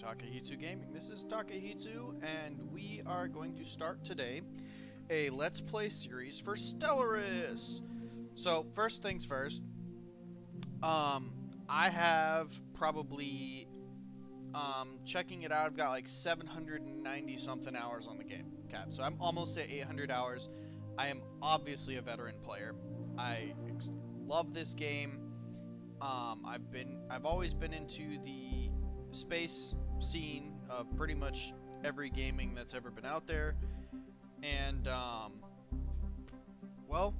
Takehitsu Gaming. This is Takehitsu, and we are going to start today a Let's Play series for Stellaris. So, first things first, I have probably, checking it out, I've got like 790 something hours on the game. Okay, so I'm almost at 800 hours. I am obviously a veteran player. I love this game. I've always been into the space scene of pretty much every gaming that's ever been out there, and well,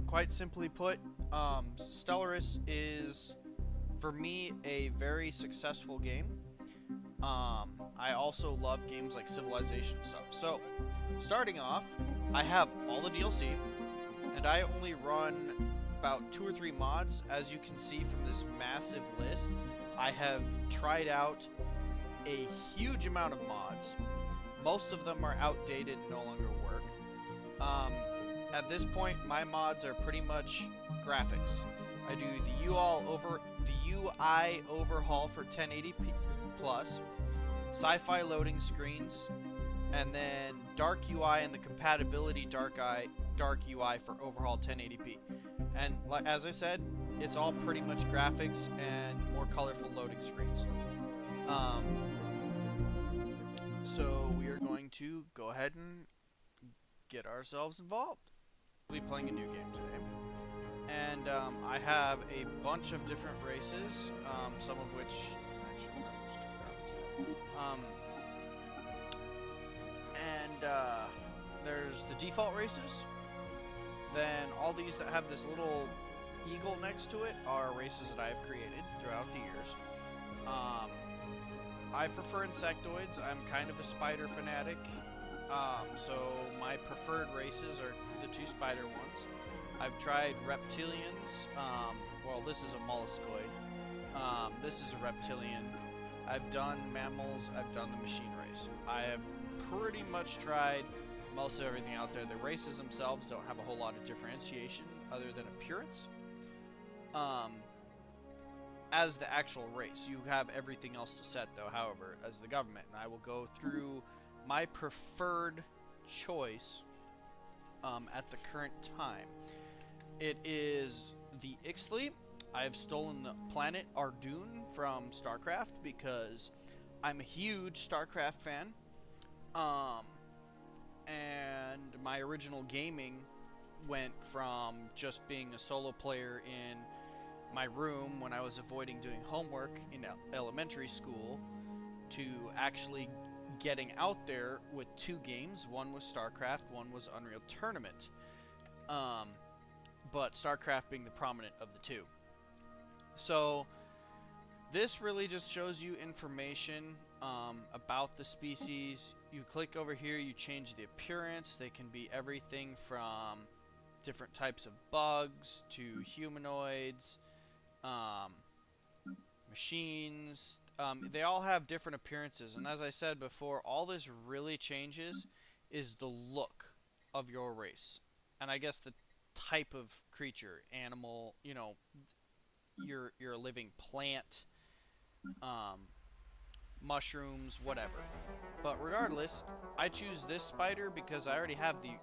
quite simply put, Stellaris is for me a very successful game. I also love games like Civilization and stuff. So starting off, I have all the DLC, and I only run about 2 or 3 mods. As you can see from this massive list, I have tried out a huge amount of mods. Most of them are outdated and no longer work. At this point, my mods are pretty much graphics. I do the UI overhaul for 1080p plus, sci-fi loading screens, and then dark UI and the compatibility dark UI for overhaul 1080p. And as I said, it's all pretty much graphics and more colorful loading screens. So we are going to go ahead and get ourselves involved. We'll be playing a new game today. And I have a bunch of different races, some of which... Actually, I'm just going to grab that. There's the default races. Then all these that have this little eagle next to it are races that I've created throughout the years. I prefer insectoids. I'm kind of a spider fanatic. So my preferred races are the 2 spider ones. I've tried reptilians. Well, this is a molluscoid. This is a reptilian. I've done mammals. I've done the machine race. I have pretty much tried most of everything out there. The races themselves don't have a whole lot of differentiation other than appearance. As the actual race, you have everything else to set, though, however, as the government. And I will go through my preferred choice at the current time. It is the Ixthlii. I've stolen the planet Ardoon from StarCraft because I'm a huge StarCraft fan. And my original gaming went from just being a solo player in my room when I was avoiding doing homework in elementary school to actually getting out there with 2 games. One was StarCraft, one was Unreal Tournament. But StarCraft being the prominent of the 2. So this really just shows you information about the species. You click over here, you change the appearance. They can be everything from different types of bugs to humanoids, machines. They all have different appearances, and as I said before, all this really changes is the look of your race, and I guess the type of creature, animal, you know, you're a living plant, mushrooms, whatever. But regardless, I choose this spider because I already have the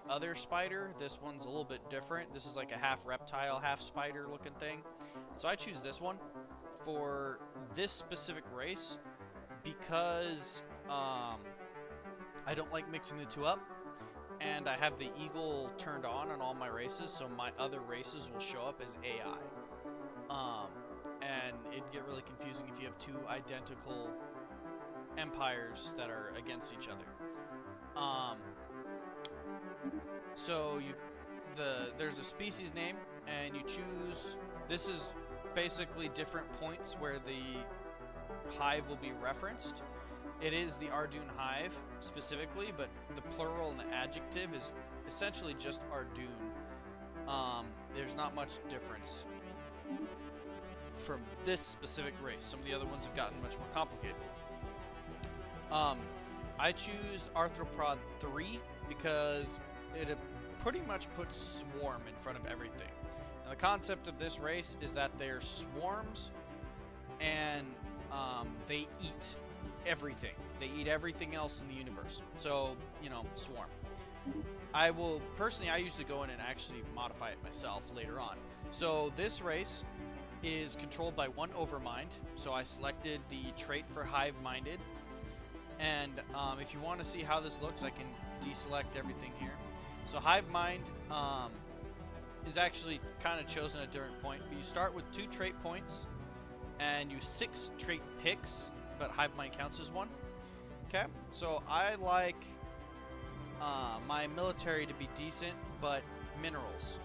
other spider. This one's a little bit different. This is like a half reptile, half spider looking thing. So I choose this one for this specific race because I don't like mixing the 2 up. And I have the eagle turned on all my races, so my other races will show up as AI. And it'd get really confusing if you have 2 identical empires that are against each other. So there's a species name, and you choose. This is basically different points where the hive will be referenced. It is the Ardoon hive specifically, but the plural and the adjective is essentially just Ardoon. There's not much difference from this specific race. Some of the other ones have gotten much more complicated. I choose Arthropod 3 because it pretty much puts swarm in front of everything. And the concept of this race is that they're swarms, and they eat everything. They eat everything else in the universe. So, you know, swarm. I usually go in and actually modify it myself later on. So this race is controlled by one Overmind. So I selected the trait for Hive-minded. And if you want to see how this looks, I can deselect everything here. So Hive-mind is actually kind of chosen at a different point. But you start with 2 trait points and use 6 trait picks, but Hive-mind counts as 1. Okay, so I like my military to be decent, but minerals.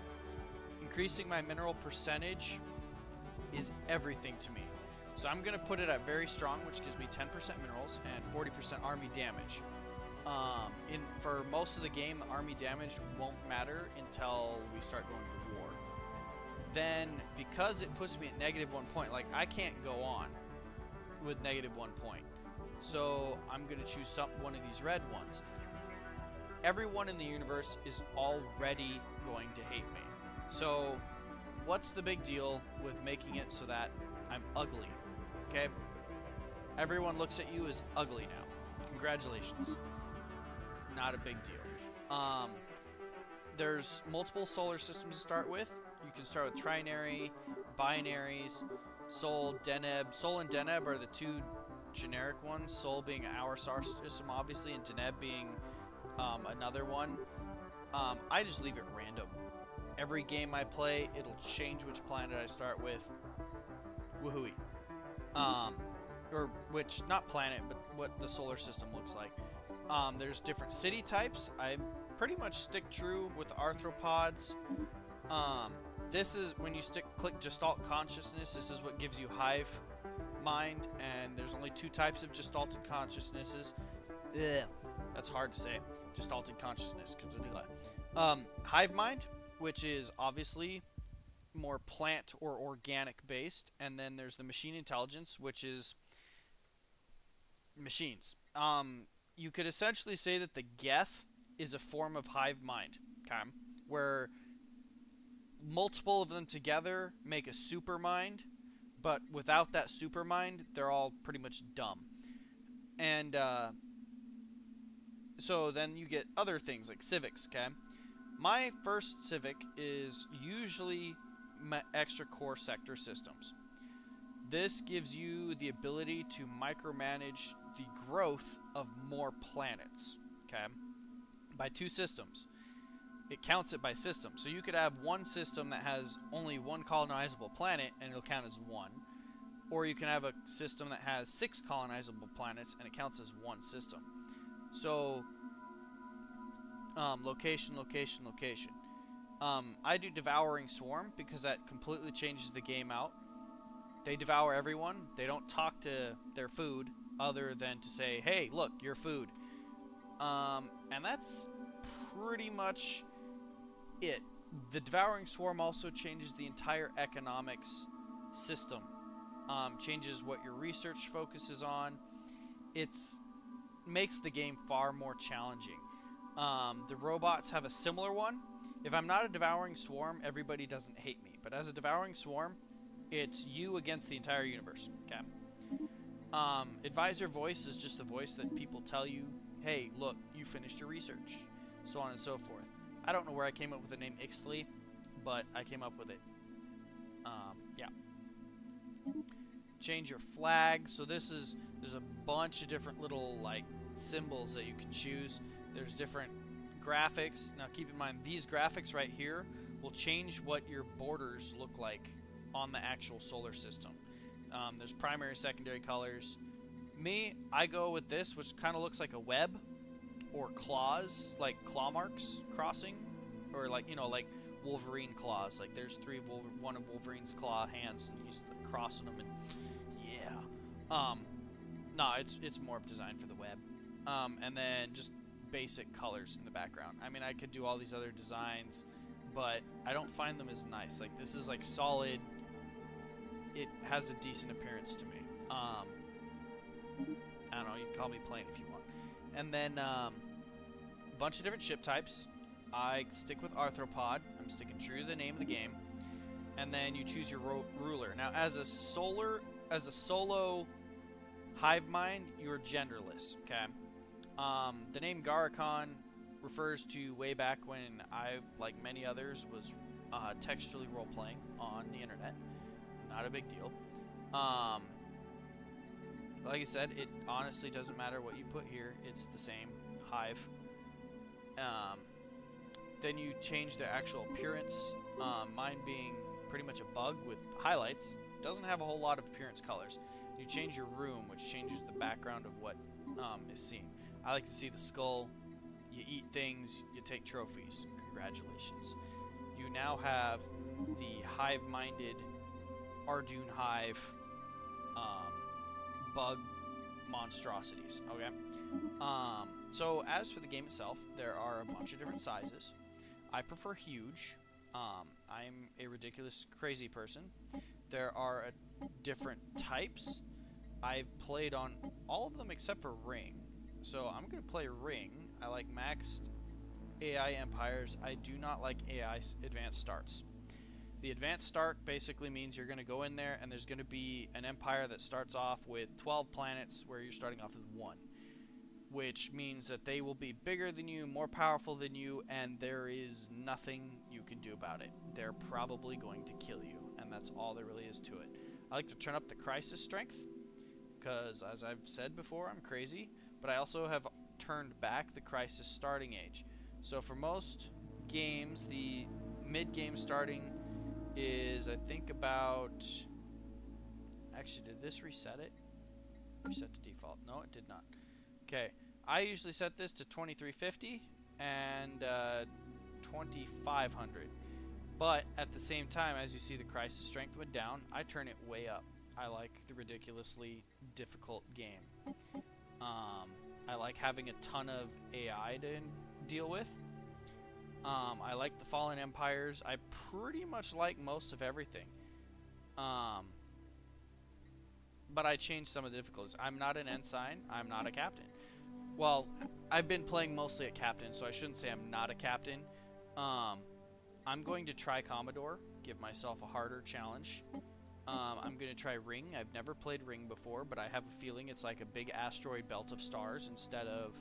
Increasing my mineral percentage is everything to me. So I'm going to put it at very strong, which gives me 10% minerals and 40% army damage. For most of the game, the army damage won't matter until we start going to war. Then, because it puts me at -1 point, like I can't go on with -1 point. So I'm going to choose one of these red ones. Everyone in the universe is already going to hate me. So what's the big deal with making it so that I'm ugly? Okay? Everyone looks at you as ugly now. Congratulations. Not a big deal. There's multiple solar systems to start with. You can start with trinary, binaries, Sol, Deneb. Sol and Deneb are the 2 generic ones. Sol being our star system, obviously, and Deneb being another one. I just leave it random. Every game I play, it'll change which planet I start with. Woohooey. Or which, not planet, but what the solar system looks like. There's different city types. I pretty much stick true with arthropods. This is when you click Gestalt consciousness. This is what gives you Hive mind, and there's only 2 types of Gestalted consciousnesses. Ugh, that's hard to say. Gestalted consciousness. Hive mind, which is obviously more plant or organic based, and then there's the machine intelligence, which is machines. You could essentially say that the Geth is a form of Hive mind, okay? Where multiple of them together make a super mind, but without that super mind, they're all pretty much dumb. And so then you get other things like civics, okay? My first civic is usually extra core sector systems. This gives you the ability to micromanage the growth of more planets, okay? By 2 systems. It counts it by system. So you could have one system that has only 1 colonizable planet and it'll count as 1. Or you can have a system that has 6 colonizable planets and it counts as 1 system. So, location, location, location. I do Devouring Swarm because that completely changes the game out. They devour everyone. They don't talk to their food other than to say, hey, look, your food. And that's pretty much it. The Devouring Swarm also changes the entire economics system. Changes what your research focuses on. It's makes the game far more challenging. The robots have a similar one. If I'm not a Devouring Swarm, everybody doesn't hate me. But as a Devouring Swarm, it's you against the entire universe. Okay. Advisor voice is just the voice that people tell you, hey, look, you finished your research. So on and so forth. I don't know where I came up with the name Ixthlii, but I came up with it. Yeah. Change your flag. So there's a bunch of different little like symbols that you can choose. There's different graphics. Now keep in mind these graphics right here will change what your borders look like on the actual solar system. There's primary, secondary colors. I go with this, which kind of looks like a web or claws, like claw marks crossing, or like, you know, like Wolverine claws. Like there's one of Wolverine's claw hands, and he's crossing them, and yeah. No, it's more designed for the web. And then just basic colors in the background. I mean, I could do all these other designs, but I don't find them as nice. Like this is like solid. It has a decent appearance to me. I don't know, you can call me plain if you want. And then a bunch of different ship types. I stick with arthropod. I'm sticking true to the name of the game. And then you choose your ruler. Now, as a solo Hive mind, you're genderless. Okay. The name Garakon refers to way back when I, like many others, was textually role-playing on the internet. Not a big deal. Like I said, it honestly doesn't matter what you put here. It's the same. Hive. Then you change their actual appearance. Mine being pretty much a bug with highlights. Doesn't have a whole lot of appearance colors. You change your room, which changes the background of what is seen. I like to see the skull. You eat things, you take trophies. Congratulations. You now have the hive-minded Ardoon Hive bug monstrosities. Okay. So as for the game itself, there are a bunch of different sizes. I prefer huge. I'm a ridiculous, crazy person. There are different types. I've played on all of them except for Ring. So I'm going to play Ring. I like maxed AI empires. I do not like AI advanced starts. The advanced start basically means you're going to go in there and there's going to be an empire that starts off with 12 planets where you're starting off with 1. Which means that they will be bigger than you, more powerful than you, and there is nothing you can do about it. They're probably going to kill you, and that's all there really is to it. I like to turn up the crisis strength, because as I've said before, I'm crazy, but I also have turned back the crisis starting age. So for most games, the mid-game starting is, I think, about... Actually, did this reset it? Reset to default. No, it did not. Okay, I usually set this to 2350 and 2500. But at the same time, as you see the crisis strength went down, I turn it way up. I like the ridiculously difficult game. I like having a ton of AI to deal with. I like the Fallen Empires. I pretty much like most of everything. But I changed some of the difficulties. I'm not an ensign. I'm not a captain. Well, I've been playing mostly at captain, so I shouldn't say I'm not a captain. I'm going to try Commodore, give myself a harder challenge. I'm going to try Ring. I've never played Ring before, but I have a feeling it's like a big asteroid belt of stars instead of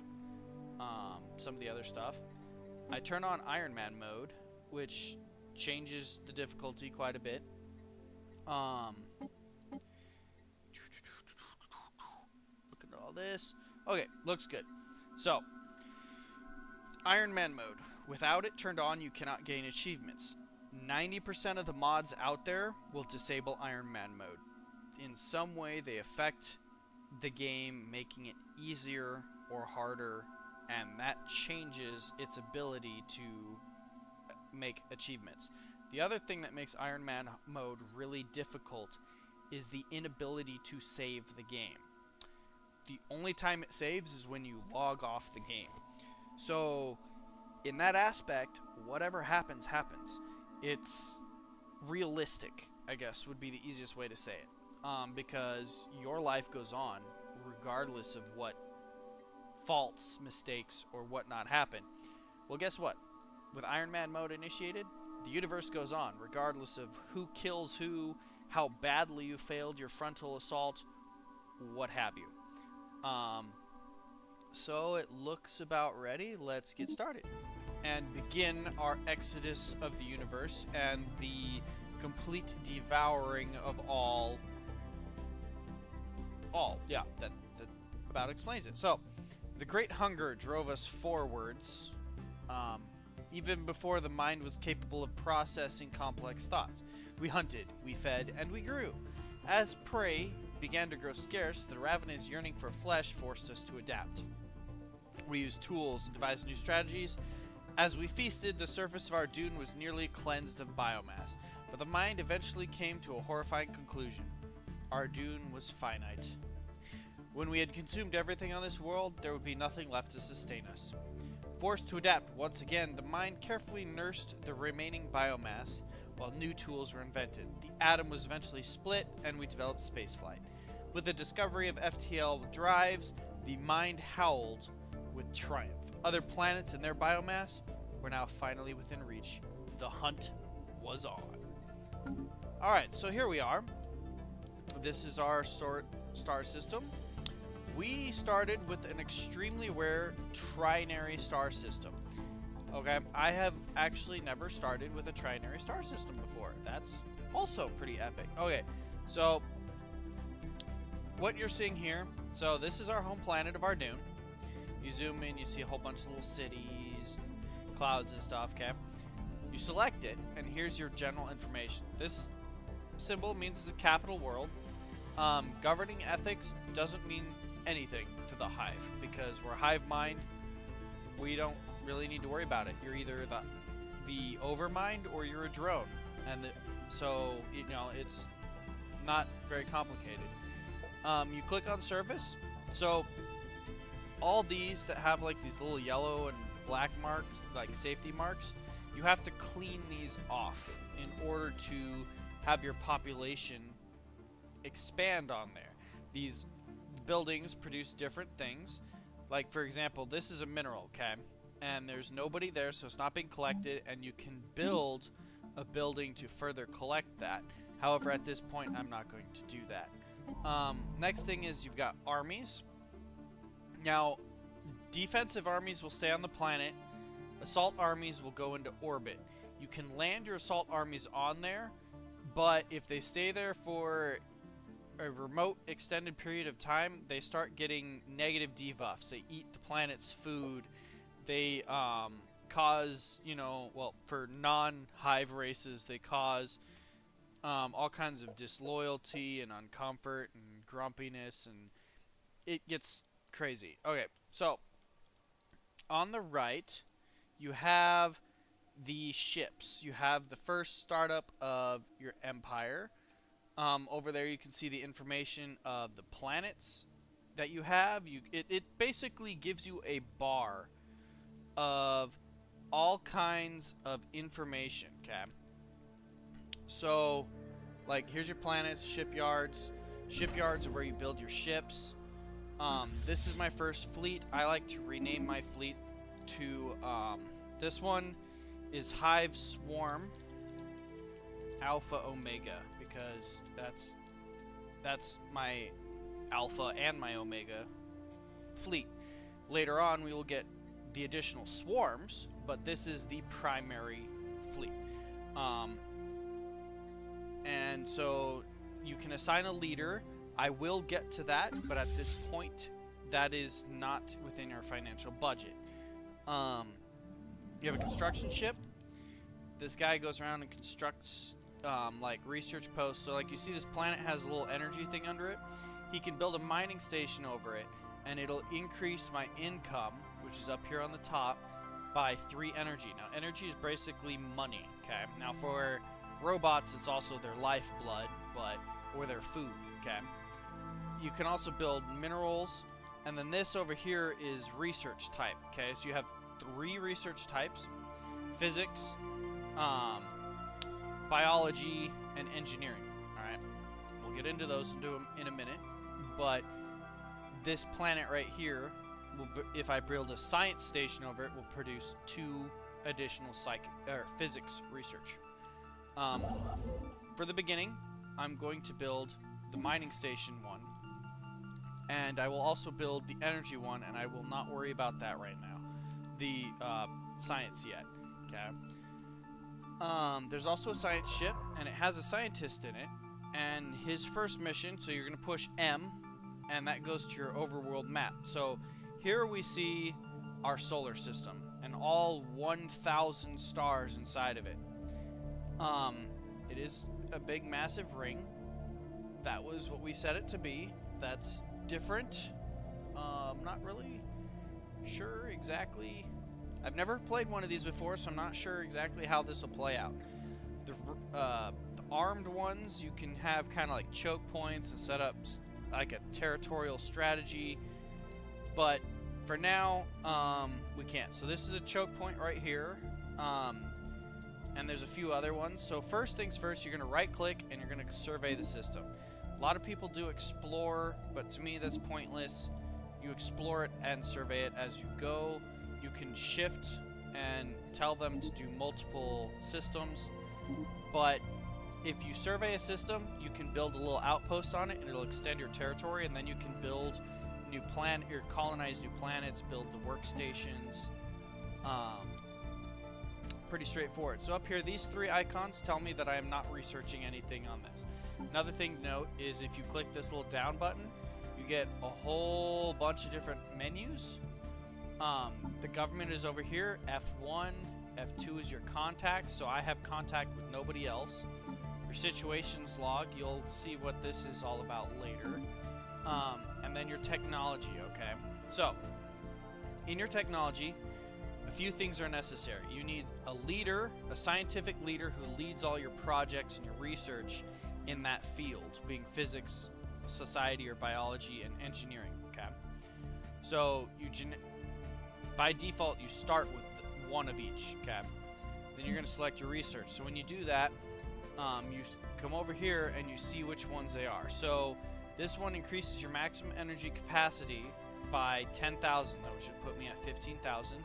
some of the other stuff. I turn on Iron Man mode, which changes the difficulty quite a bit. Look at all this. Okay, looks good. So, Iron Man mode. Without it turned on, you cannot gain achievements. 90% of the mods out there will disable Iron Man mode. In some way, they affect the game, making it easier or harder, and that changes its ability to make achievements. The other thing that makes Iron Man mode really difficult is the inability to save the game. The only time it saves is when you log off the game. So, in that aspect, whatever happens, happens. It's realistic, I guess, would be the easiest way to say it. Because your life goes on, regardless of what faults, mistakes, or whatnot happen. Well, guess what? With Iron Man mode initiated, the universe goes on, regardless of who kills who, how badly you failed your frontal assault, what have you. So it looks about ready. Let's get started and begin our exodus of the universe and the complete devouring of all. Yeah, that about explains it. So, the great hunger drove us forwards, even before the mind was capable of processing complex thoughts. We hunted, we fed, and we grew. As prey began to grow scarce, the ravenous yearning for flesh forced us to adapt. We used tools and devised new strategies. As we feasted, the surface of our dune was nearly cleansed of biomass, but the mind eventually came to a horrifying conclusion. Our dune was finite. When we had consumed everything on this world, there would be nothing left to sustain us. Forced to adapt once again, the mind carefully nursed the remaining biomass while new tools were invented. The atom was eventually split, and we developed spaceflight. With the discovery of FTL drives, the mind howled with triumph. Other planets and their biomass were now finally within reach. The hunt was on. Alright, so here we are. This is our star system. we started with an extremely rare trinary star system. Okay, I have actually never started with a trinary star system before. That's also pretty epic. Okay, so what you're seeing here, so this is our home planet of Ardoon. You zoom in, you see a whole bunch of little cities, clouds and stuff, okay? You select it, and here's your general information. This symbol means it's a capital world. Governing ethics doesn't mean anything to the Hive, because we're hive mind. We don't really need to worry about it. You're either the overmind or you're a drone, and so you know it's not very complicated. You click on surface, so all these that have like these little yellow and black marks, like safety marks, you have to clean these off in order to have your population expand on there. These buildings produce different things. Like, for example, this is a mineral, okay? And there's nobody there, so it's not being collected, and you can build a building to further collect that. However, at this point, I'm not going to do that. Next thing is you've got armies. Now, defensive armies will stay on the planet. Assault armies will go into orbit. You can land your assault armies on there, but if they stay there for a remote extended period of time, they start getting negative debuffs. They eat the planet's food. They cause, you know, well, for non-hive races, they cause all kinds of disloyalty and uncomfort and grumpiness, and it gets crazy. Okay, so on the right, you have the ships. You have the first startup of your empire. Over there you can see the information of the planets that you have. It basically gives you a bar of all kinds of information, okay? So, like, here's your planets, shipyards. Shipyards are where you build your ships. This is my first fleet. I like to rename my fleet to, this one is Hive Swarm Alpha Omega, because that's my Alpha and my Omega fleet. Later on, we will get the additional swarms, but this is the primary fleet. And so you can assign a leader. I will get to that, but at this point, that is not within our financial budget. You have a construction ship. This guy goes around and constructs like research posts. So like you see this planet has a little energy thing under it. He can build a mining station over it, and it'll increase my income, which is up here on the top, by 3 energy. Now energy is basically money, okay? Now for robots, it's also their lifeblood, or their food, okay? You can also build minerals, and then this over here is research type, okay? So you have 3 research types: physics, biology, and engineering. All right, we'll get into those in a minute, but this planet right here, if I build a science station over it, will produce 2 additional physics research. For the beginning, I'm going to build the mining station one, and I will also build the energy one, and I will not worry about that right now, the science yet, okay? There's also a science ship, and it has a scientist in it, and his first mission, so you're going to push M, and that goes to your overworld map. So here we see our solar system, and all 1,000 stars inside of it. It is a big, massive ring. That was what we set it to be. That's different. I'm not really sure exactly. I've never played one of these before, so I'm not sure exactly how this will play out. The armed ones, you can have kind of like choke points and set up like a territorial strategy, but for now, we can't. So this is a choke point right here, and there's a few other ones. So first things first, you're going to right-click and you're going to survey the system. A lot of people do explore, but to me that's pointless. You explore it and survey it as you go. You can shift and tell them to do multiple systems, but if you survey a system, you can build a little outpost on it, and it'll extend your territory, and then you can build new planet, or colonize new planets, build the workstations. Pretty straightforward. So up here, these 3 icons tell me that I am not researching anything on this. Another thing to note is if you click this little down button, you get a whole bunch of different menus. The government is over here. F1, F2 is your contact, so I have contact with nobody else. Your situations log, you'll see what this is all about later. And then your technology, okay? So, in your technology, a few things are necessary. You need a leader, a scientific leader who leads all your projects and your research in that field, being physics, society, or biology, and engineering, okay? So, by default, you start with one of each, okay? Then you're going to select your research. So when you do that, you come over here and you see which ones they are. So this one increases your maximum energy capacity by 10,000. That should put me at 15,000.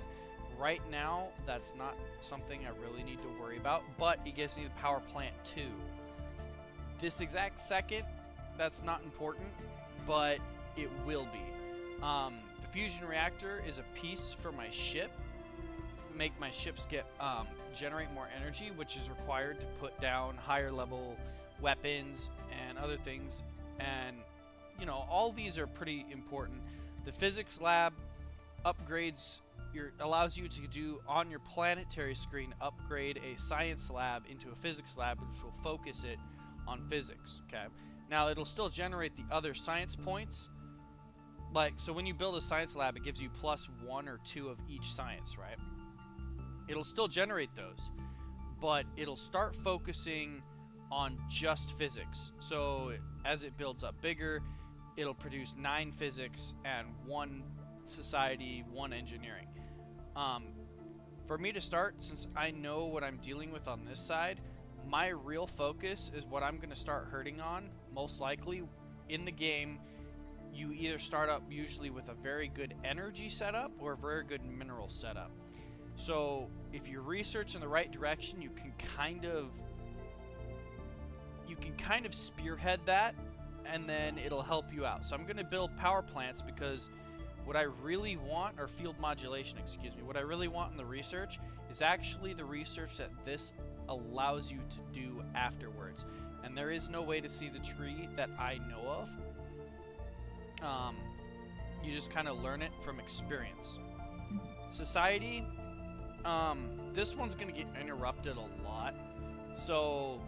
Right now, that's not something I really need to worry about, but it gives me the power plant too. This exact second, that's not important, but it will be. The fusion reactor is a piece for my ship. Make my ships generate more energy, which is required to put down higher level weapons and other things. And, you know, all these are pretty important. The physics lab upgrades allows you to do on your planetary screen, upgrade a science lab into a physics lab, which will focus it on physics, okay? Now, it'll still generate the other science points. So when you build a science lab, it gives you +1 or 2 of each science, right? It'll still generate those, but it'll start focusing on just physics. So as it builds up bigger, it'll produce 9 physics and 1 society, 1 engineering. For me to start, since I know what I'm dealing with on this side, my real focus is what I'm going to start hurting on. Most likely in the game, you either start up usually with a very good energy setup or a very good mineral setup. So if you research in the right direction, you can kind of spearhead that, and then it'll help you out. So I'm going to build power plants because what I really want, or field modulation, excuse me, what I really want in the research is actually the research that this allows you to do afterwards. And there is no way to see the tree that I know of. You just kind of learn it from experience. Society, this one's going to get interrupted a lot. So,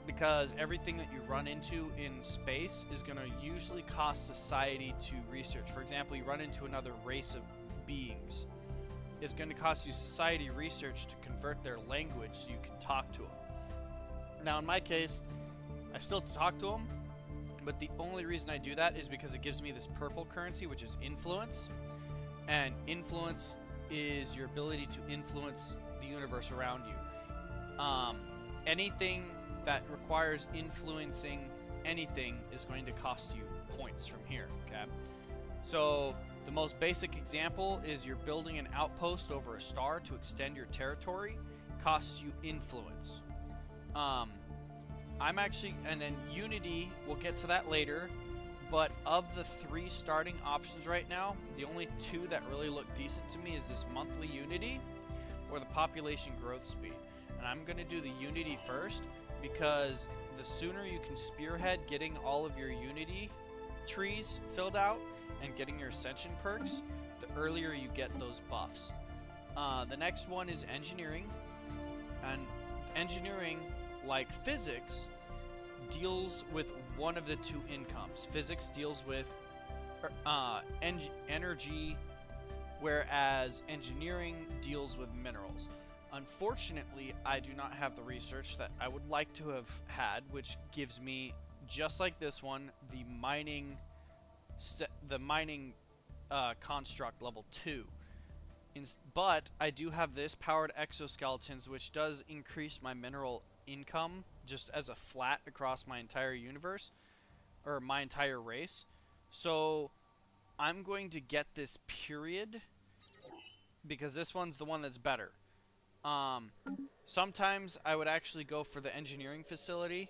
because everything that you run into in space is going to usually cost society to research. For example, you run into another race of beings. It's going to cost you society research to convert their language so you can talk to them. Now, in my case, I still talk to them, but the only reason I do that is because it gives me this purple currency, which is influence. And influence is your ability to influence the universe around you. Anything that requires influencing anything is going to cost you points from here, okay? So the most basic example is you're building an outpost over a star to extend your territory, costs you influence. And then Unity, we'll get to that later, but of the 3 starting options right now, the only 2 that really look decent to me is this monthly Unity or the population growth speed. And I'm going to do the Unity first because the sooner you can spearhead getting all of your Unity trees filled out and getting your Ascension perks, the earlier you get those buffs. The next one is engineering. And engineering, like physics, deals with one of the 2 incomes. Physics deals with energy, whereas engineering deals with minerals. Unfortunately, I do not have the research that I would like to have had, which gives me, just like this one, the mining construct level 2. But I do have this powered exoskeletons, which does increase my mineral income just as a flat across my entire universe, or my entire race. So I'm going to get this period because this one's the one that's better. Sometimes I would actually go for the engineering facility,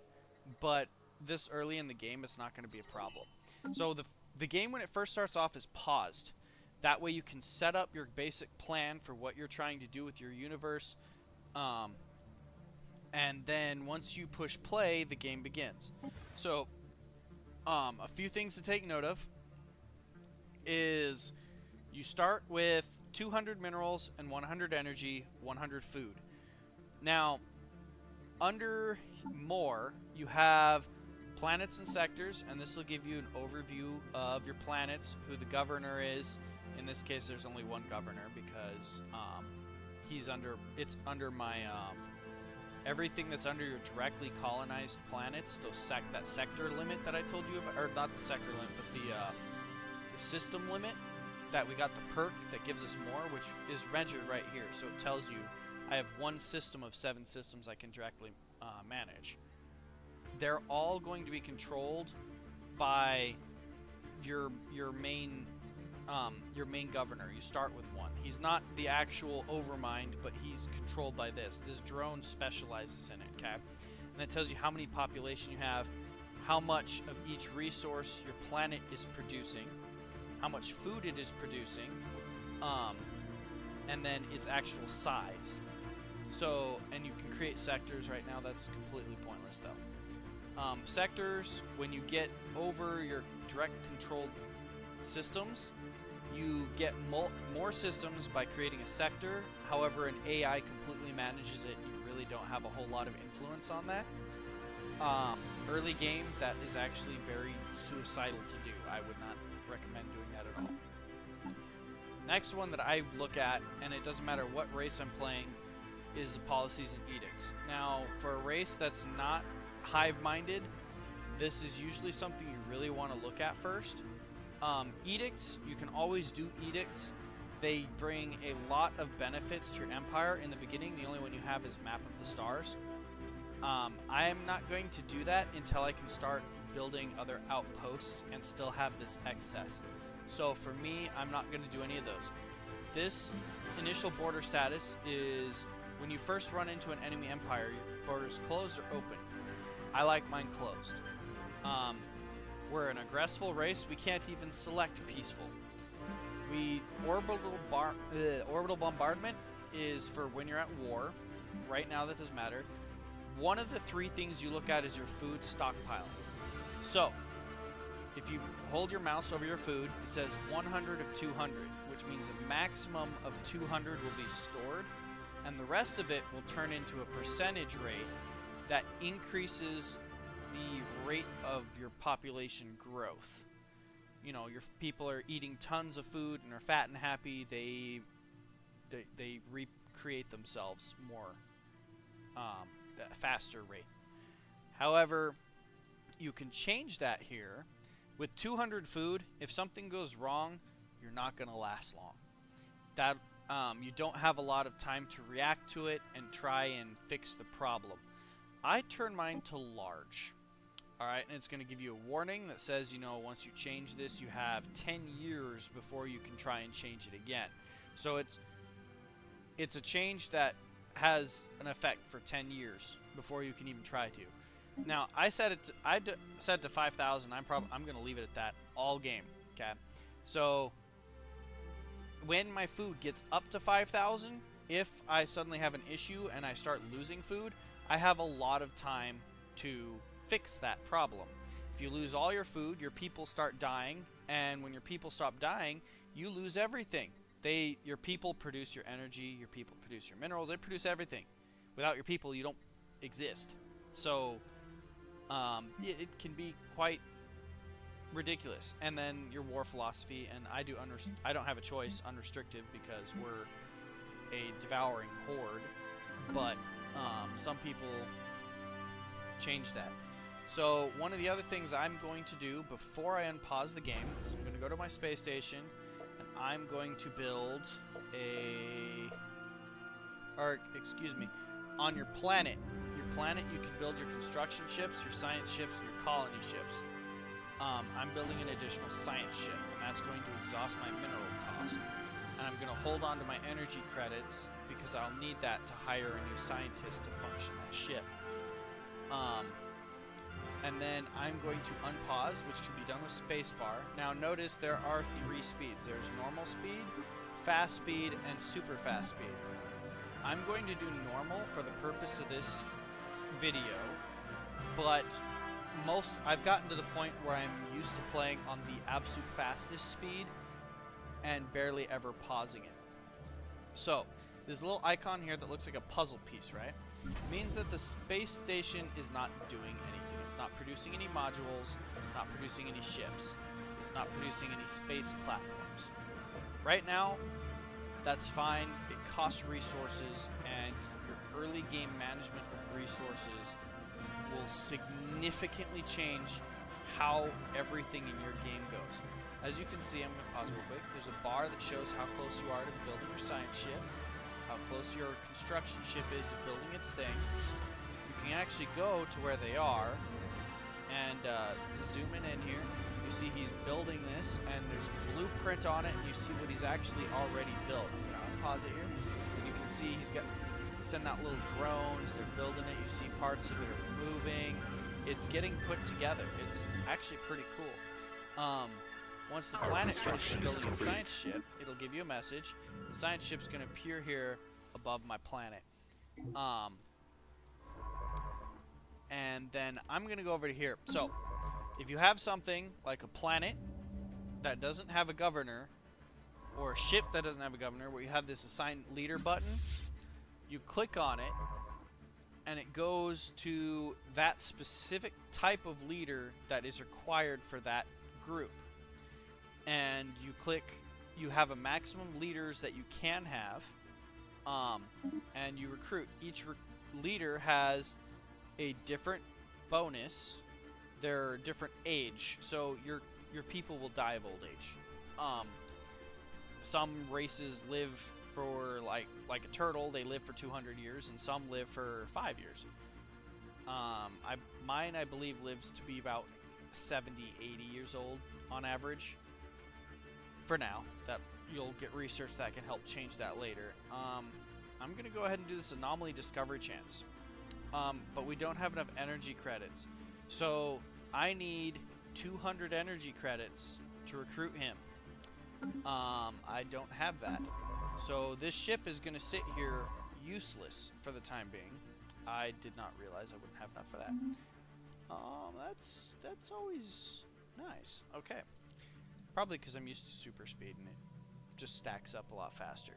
but this early in the game it's not going to be a problem. So the game when it first starts off is paused. That way you can set up your basic plan for what you're trying to do with your universe. And then once you push play, the game begins. So, a few things to take note of is you start with 200 minerals and 100 energy, 100 food. Now, under more, you have planets and sectors, and this will give you an overview of your planets, who the governor is. In this case, there's only one governor because it's under my everything that's under your directly colonized planets. That sector limit that I told you about, or not the sector limit, but the system limit that we got the perk that gives us more, which is measured right here. So it tells you I have one system of 7 systems I can directly manage. They're all going to be controlled by your main governor. You start with one. He's not the actual overmind, but he's controlled by this. This drone specializes in it, okay? And it tells you how many population you have, how much of each resource your planet is producing, how much food it is producing, and then its actual size. So, and you can create sectors. Right now that's completely pointless though. Sectors, when you get over your direct controlled systems, you get more systems by creating a sector. However, an AI completely manages it. You really don't have a whole lot of influence on that. Early game, that is actually very suicidal to do. I would not recommend doing that at all. Next one that I look at, and it doesn't matter what race I'm playing, is the policies and edicts. Now, for a race that's not hive-minded, this is usually something you really want to look at first. Edicts, you can always do edicts. They bring a lot of benefits to your empire. In the beginning, the only one you have is Map of the Stars. I am not going to do that until I can start building other outposts and still have this excess. So for me, I'm not going to do any of those. This initial border status is when you first run into an enemy empire, your borders closed or open. I like mine closed. We're an aggressive race. We can't even select peaceful. Orbital bombardment is for when you're at war. Right now, that doesn't matter. One of the 3 things you look at is your food stockpiling. So, if you hold your mouse over your food, it says 100 of 200, which means a maximum of 200 will be stored, and the rest of it will turn into a percentage rate that increases the rate of your population growth. You know, your people are eating tons of food and are fat and happy. They recreate themselves more at a faster rate. However, you can change that here. With 200 food, if something goes wrong, you're not going to last long. That you don't have a lot of time to react to it and try and fix the problem. I turn mine to large. Alright, and it's going to give you a warning that says, you know, once you change this, you have 10 years before you can try and change it again. So it's a change that has an effect for 10 years before you can even try to. Now, I set it to 5,000. I'm going to leave it at that all game, okay? So when my food gets up to 5,000, if I suddenly have an issue and I start losing food, I have a lot of time to fix that problem. If you lose all your food, your people start dying, and when your people stop dying, you lose everything. Your people produce your energy, your people produce your minerals, they produce everything. Without your people, you don't exist. So it can be quite ridiculous. And then your war philosophy, and I don't have a choice, unrestricted, because we're a devouring horde, but some people change that. So one of the other things I'm going to do before I unpause the game is I'm going to go to my space station and I'm going to build on your planet. Your planet, you can build your construction ships, your science ships, and your colony ships. I'm building an additional science ship, and that's going to exhaust my mineral cost. And I'm going to hold on to my energy credits because I'll need that to hire a new scientist to function that ship. and then I'm going to unpause, which can be done with spacebar. Now notice there are 3 speeds. There's normal speed, fast speed, and super fast speed. I'm going to do normal for the purpose of this video, but I've gotten to the point where I'm used to playing on the absolute fastest speed and barely ever pausing it. So, there's a little icon here that looks like a puzzle piece, right? It means that the space station is not doing anything. It's not producing any modules, it's not producing any ships, it's not producing any space platforms. Right now, that's fine. It costs resources, and your early game management of resources will significantly change how everything in your game goes. As you can see, I'm going to pause real quick. There's a bar that shows how close you are to building your science ship, how close your construction ship is to building its thing. You can actually go to where they are and zooming in here. You see he's building this, and there's a blueprint on it, and you see what he's actually already built. I'm going to unpause it here, and you can see he's sending out little drones. They're building it. You see parts of it are moving. It's getting put together. It's actually pretty cool. Once the planet finishes building a science ship, it'll give you a message. The science ship's going to appear here above my planet. And then I'm going to go over to here. So, if you have something like a planet that doesn't have a governor, or a ship that doesn't have a governor, where you have this assign leader button, you click on it, and it goes to that specific type of leader that is required for that group. And you click, you have a maximum leaders that you can have, and you recruit. Each leader has a different bonus. They're different age, so your people will die of old age. Some races live for like a turtle, they live for 200 years, and some live for 5 years. Mine, I believe, lives to be about 70, 80 years old on average. For now, that you'll get research that can help change that later. I'm gonna go ahead and do this anomaly discovery chance, but we don't have enough energy credits, so I need 200 energy credits to recruit him. I don't have that, so this ship is gonna sit here useless for the time being. I did not realize I wouldn't have enough for that. That's always nice. Okay. Probably because I'm used to super speed and it just stacks up a lot faster.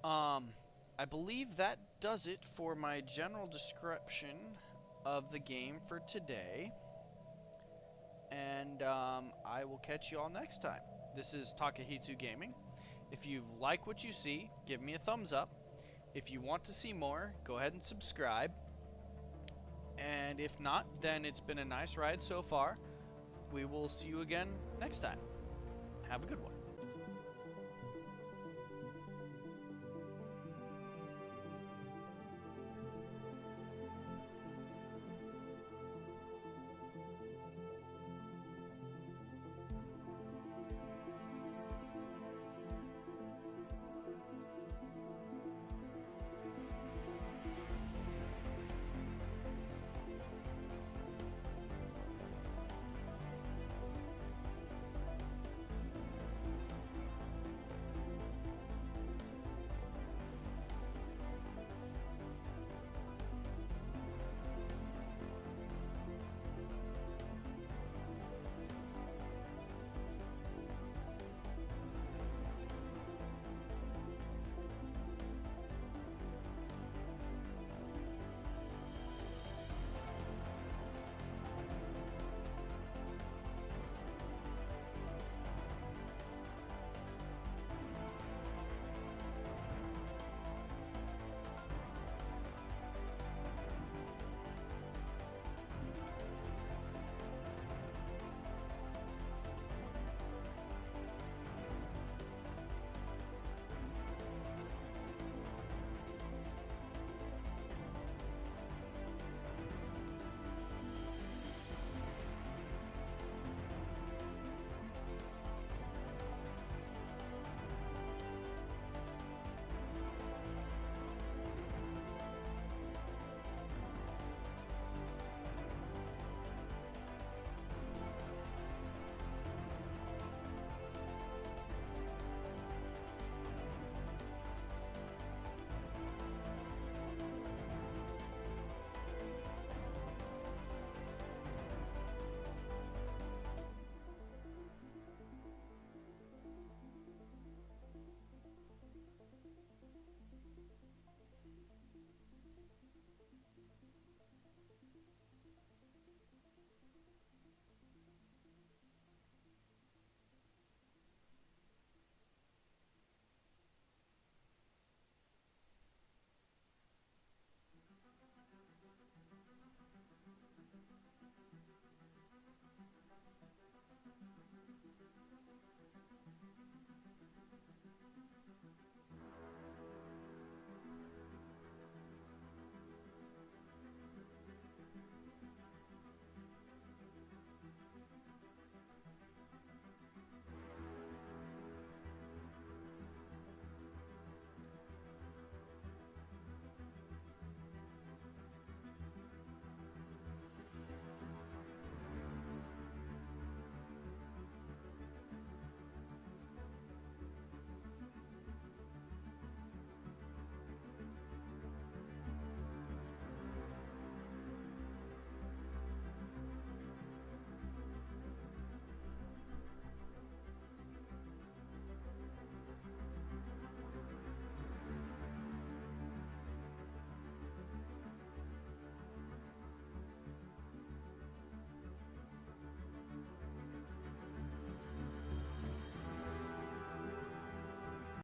I believe that does it for my general description of the game for today. And I will catch you all next time. This is Takehitsu Gaming. If you like what you see, give me a thumbs up. If you want to see more, go ahead and subscribe. And if not, then it's been a nice ride so far. We will see you again next time. Have a good one.